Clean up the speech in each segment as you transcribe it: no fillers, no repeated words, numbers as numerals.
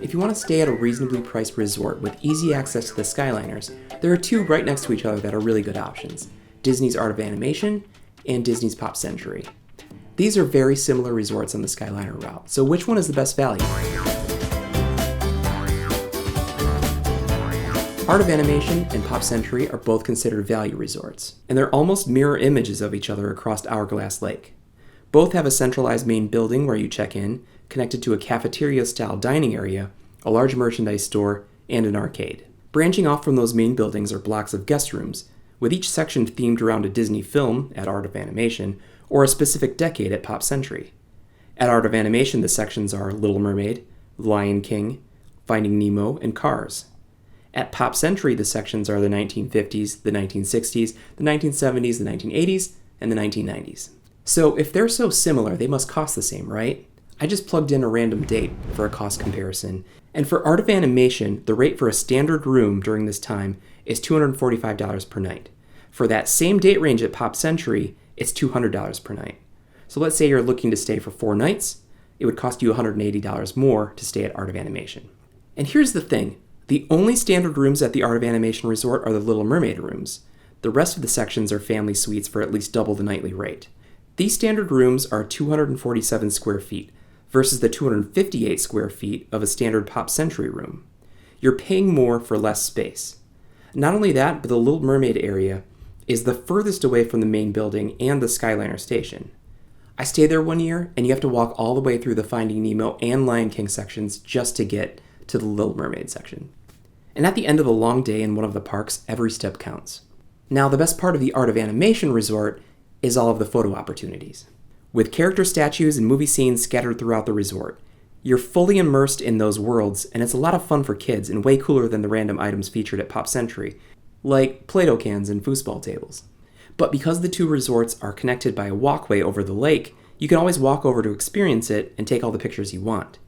If you want to stay at a reasonably priced resort with easy access to the Skyliners, there are two right next to each other that are really good options: Disney's Art of Animation and Disney's Pop Century. These are very similar resorts on the Skyliner route, so which one is the best value? Art of Animation and Pop Century are both considered value resorts, and they're almost mirror images of each other across Hourglass Lake. Both have a centralized main building where you check in, connected to a cafeteria-style dining area, a large merchandise store, and an arcade. Branching off from those main buildings are blocks of guest rooms, with each section themed around a Disney film at Art of Animation, or a specific decade at Pop Century. At Art of Animation, the sections are Little Mermaid, Lion King, Finding Nemo, and Cars. At Pop Century, the sections are the 1950s, the 1960s, the 1970s, the 1980s, and the 1990s. So if they're so similar, they must cost the same, right? I just plugged in a random date for a cost comparison, and for Art of Animation, the rate for a standard room during this time is $245 per night. For that same date range at Pop Century, it's $200 per night. So let's say you're looking to stay for 4 nights, it would cost you $180 more to stay at Art of Animation. And here's the thing, the only standard rooms at the Art of Animation resort are the Little Mermaid rooms. The rest of the sections are family suites for at least double the nightly rate. These standard rooms are 247 square feet versus the 258 square feet of a standard Pop Century room. You're paying more for less space. Not only that, but the Little Mermaid area is the furthest away from the main building and the Skyliner station. I stayed there one year, and you have to walk all the way through the Finding Nemo and Lion King sections just to get to the Little Mermaid section. And at the end of a long day in one of the parks, every step counts. Now, the best part of the Art of Animation resort is all of the photo opportunities. With character statues and movie scenes scattered throughout the resort, you're fully immersed in those worlds, and it's a lot of fun for kids and way cooler than the random items featured at Pop Century, like Play-Doh cans and foosball tables. But because the two resorts are connected by a walkway over the lake, you can always walk over to experience it and take all the pictures you want.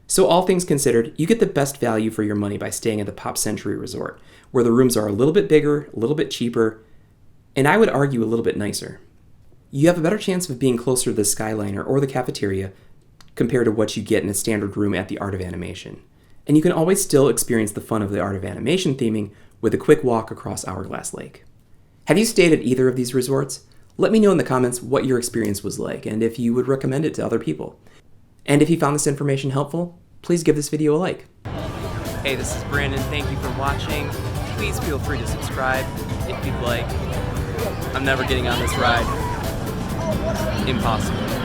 So all things considered, you get the best value for your money by staying at the Pop Century Resort, where the rooms are a little bit bigger, a little bit cheaper, and I would argue a little bit nicer. You have a better chance of being closer to the Skyliner or the cafeteria compared to what you get in a standard room at the Art of Animation. And you can always still experience the fun of the Art of Animation theming with a quick walk across Hourglass Lake. Have you stayed at either of these resorts? Let me know in the comments what your experience was like and if you would recommend it to other people. And if you found this information helpful, please give this video a like. Hey, this is Brandon. Thank you for watching. Please feel free to subscribe if you'd like. I'm never getting on this ride. Impossible.